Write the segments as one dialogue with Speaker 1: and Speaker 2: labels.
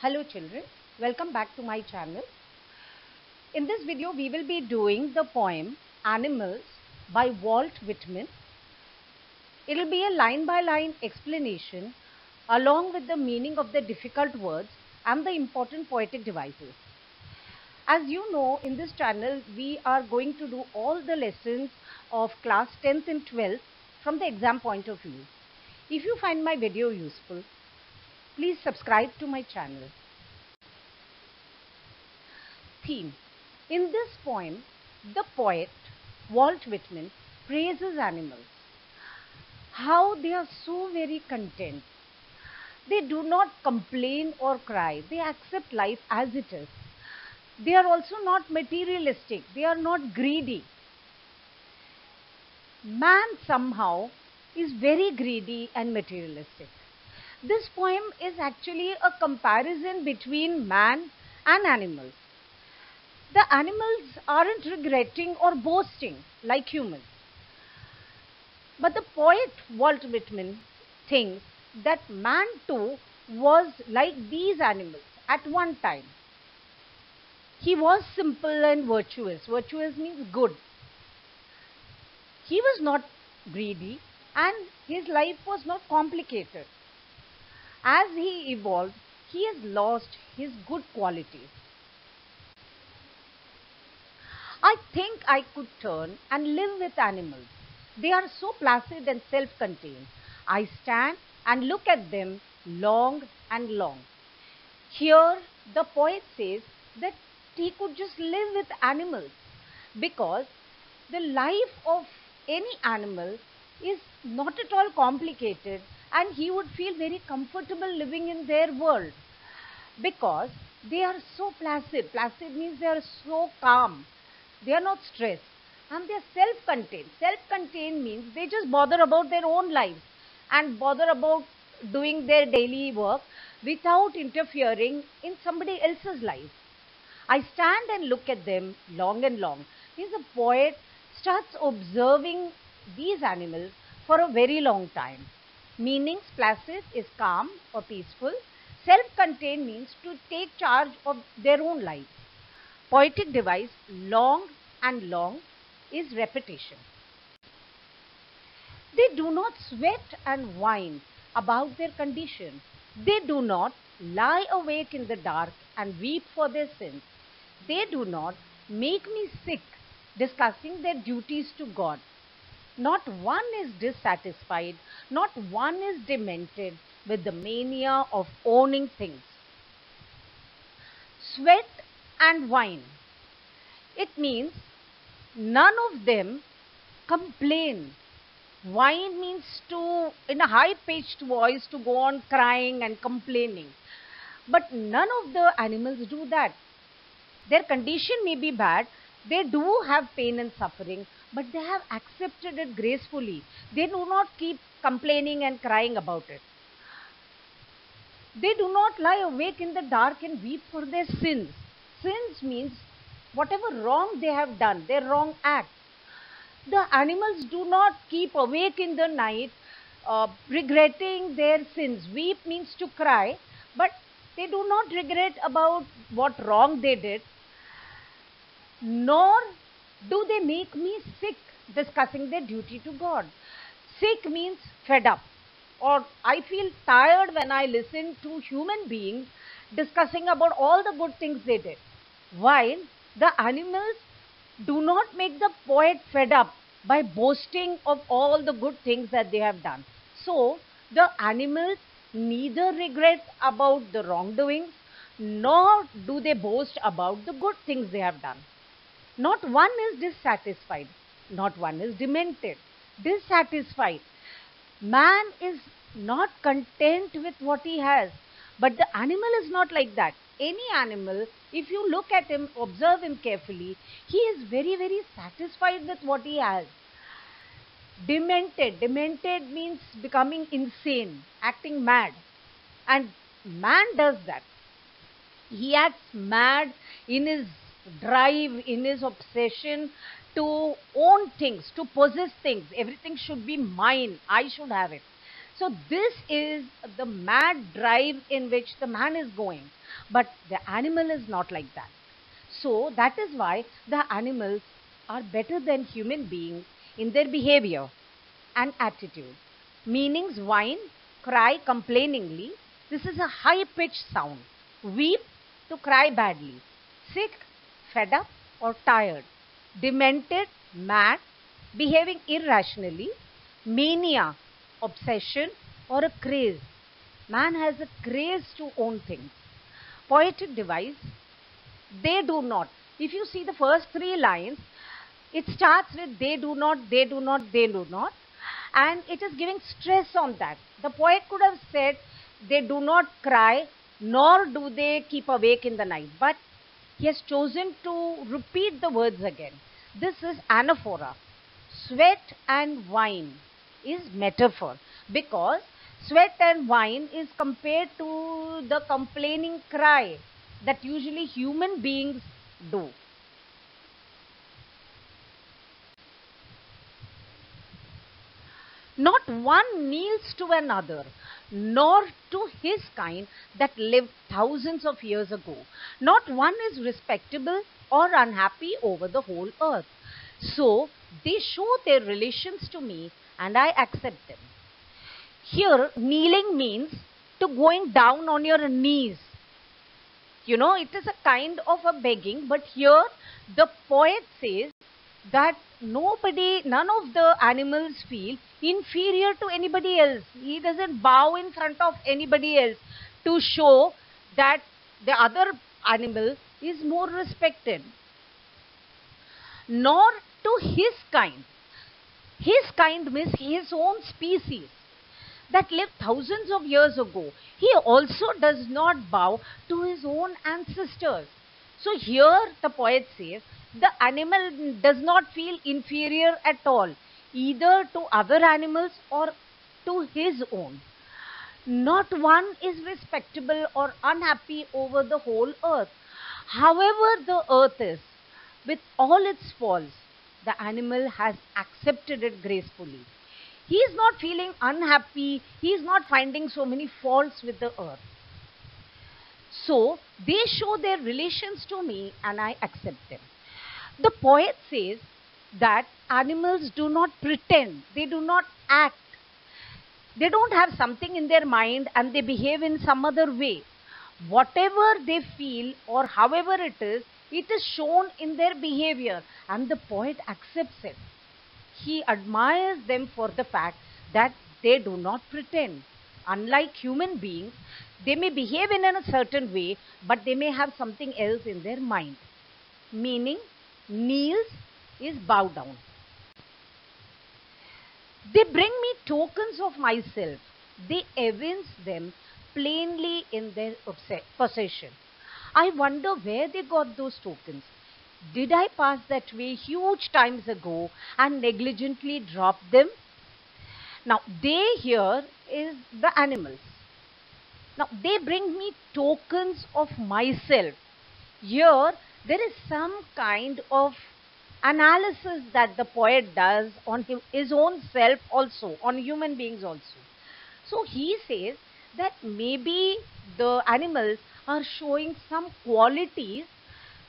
Speaker 1: Hello children, welcome back to my channel. In this video we will be doing the poem Animals by Walt Whitman. It will be a line by line explanation along with the meaning of the difficult words and the important poetic devices. As you know, in this channel we are going to do all the lessons of class 10th and 12th from the exam point of view. If you find my video useful, please subscribe to my channel. Theme. In this poem, the poet Walt Whitman praises animals. How they are so very content. They do not complain or cry. They accept life as it is. They are also not materialistic. They are not greedy. Man somehow is very greedy and materialistic. This poem is actually a comparison between man and animals. The animals aren't regretting or boasting like humans. But the poet Walt Whitman thinks that man too was like these animals at one time. He was simple and virtuous. Virtuous means good. He was not greedy and his life was not complicated. As he evolved, he has lost his good qualities. I think I could turn and live with animals. They are so placid and self-contained. I stand and look at them long and long. Here, the poet says that he could just live with animals because the life of any animal is not at all complicated and he would feel very comfortable living in their world because they are so placid. Placid means they are so calm. They are not stressed and they are self-contained. Self-contained means they just bother about their own lives and bother about doing their daily work without interfering in somebody else's life. I stand and look at them long and long. Means the poet starts observing these animals for a very long time. Meanings placid is calm or peaceful. Self-contained means to take charge of their own life. Poetic device long and long is repetition. They do not sweat and whine about their condition. They do not lie awake in the dark and weep for their sins. They do not make me sick discussing their duties to God. Not one is dissatisfied, not one is demented with the mania of owning things. Sweat and whine. It means none of them complain. Whine means to, in a high-pitched voice, to go on crying and complaining. But none of the animals do that. Their condition may be bad. They do have pain and suffering, but they have accepted it gracefully. They do not keep complaining and crying about it. They do not lie awake in the dark and weep for their sins. Sins means whatever wrong they have done, their wrong act. The animals do not keep awake in the night regretting their sins. Weep means to cry, but they do not regret about what wrong they did, nor do they make me sick discussing their duty to God. Sick means fed up, or I feel tired when I listen to human beings discussing about all the good things they did. While the animals do not make the poet fed up by boasting of all the good things that they have done. So, the animals neither regret about the wrongdoings nor do they boast about the good things they have done. Not one is dissatisfied, not one is demented. Dissatisfied. Man is not content with what he has, but the animal is not like that. Any animal, if you look at him, observe him carefully, he is very, very satisfied with what he has. Demented. Demented means becoming insane, acting mad. And man does that. He acts mad in his drive, in his obsession to own things, to possess things. Everything should be mine. I should have it. So this is the mad drive in which the man is going. But the animal is not like that. So that is why the animals are better than human beings in their behavior and attitude. Meanings whine, cry complainingly. This is a high pitched sound. Weep, to cry badly. Sick, fed up or tired. Demented, mad, behaving irrationally. Mania, obsession or a craze. Man has a craze to own things. Poetic device, they do not. If you see the first three lines, it starts with they do not, they do not, they do not, and it is giving stress on that. The poet could have said they do not cry, nor do they keep awake in the night, but he has chosen to repeat the words again. This is anaphora. Sweat and wine is metaphor, because sweat and wine is compared to the complaining cry that usually human beings do. Not one kneels to another, nor to his kind that lived thousands of years ago. Not one is respectable or unhappy over the whole earth. So they show their relations to me and I accept them. Here, kneeling means to going down on your knees. You know, it is a kind of a begging, but here the poet says that none of the animals feel inferior to anybody else. He doesn't bow in front of anybody else to show that the other animal is more respected. Nor to his kind. His kind means his own species that lived thousands of years ago. He also does not bow to his own ancestors. So here the poet says the animal does not feel inferior at all, either to other animals or to his own. Not one is respectable or unhappy over the whole earth. However the earth is, with all its faults, the animal has accepted it gracefully. He is not feeling unhappy. He is not finding so many faults with the earth. So they show their relations to me and I accept them. The poet says that animals do not pretend. They do not act. They don't have something in their mind and they behave in some other way. Whatever they feel or however it is shown in their behavior and the poet accepts it. He admires them for the fact that they do not pretend. Unlike human beings, they may behave in a certain way, but they may have something else in their mind. Meaning, kneels is bow down. They bring me tokens of myself. They evince them plainly in their possession. I wonder where they got those tokens. Did I pass that way huge times ago and negligently drop them? Now, they here is the animals. Now, they bring me tokens of myself. Here, there is some kind of analysis that the poet does on his own self also, on human beings also. So, he says that maybe the animals are showing some qualities.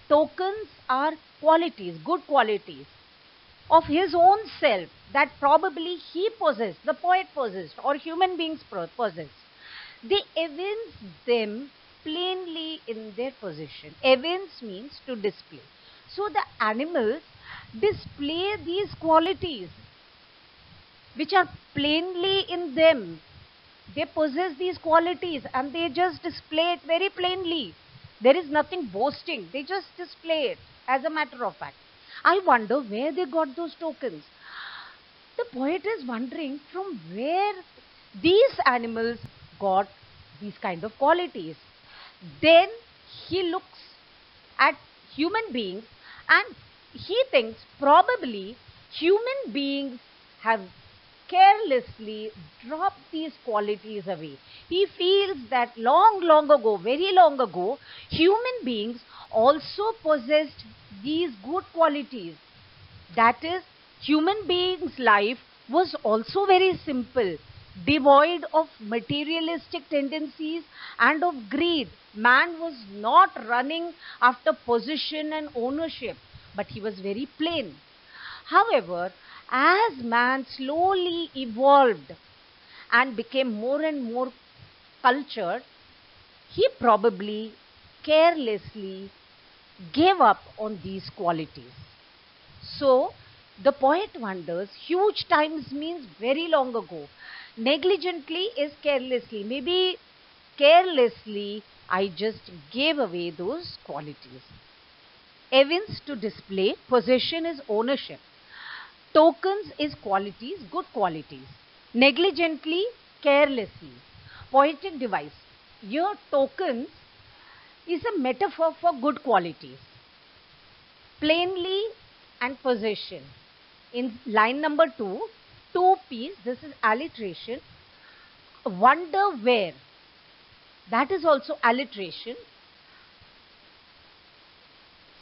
Speaker 1: Tokens are qualities, good qualities of his own self that probably he possessed, the poet possessed, or human beings possess. They evince them plainly in their position. Evince means to display. So the animals display these qualities which are plainly in them. They possess these qualities and they just display it very plainly. There is nothing boasting. They just display it as a matter of fact. I wonder where they got those tokens. The poet is wondering from where these animals got these kind of qualities. Then he looks at human beings and he thinks probably human beings have carelessly dropped these qualities away. He feels that long ago, very long ago, human beings also possessed these good qualities. That is, human beings' life was also very simple. devoid of materialistic tendencies and of greed. Man was not running after position and ownership, but he was very plain. However, as man slowly evolved and became more and more cultured, he probably carelessly gave up on these qualities. So, the poet wonders, huge times means very long ago. Negligently is carelessly. Maybe carelessly I just gave away those qualities. Evince to display, possession is ownership. Tokens is qualities, good qualities. Negligently, carelessly. Poetic device. Your tokens is a metaphor for good qualities. Plainly and possession. In line number 2, two piece, this is alliteration. Wonder where, that is also alliteration.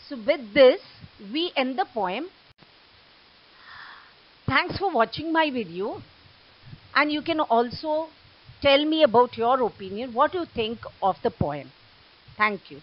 Speaker 1: So with this, we end the poem. Thanks for watching my video, and you can also tell me about your opinion, what you think of the poem. Thank you.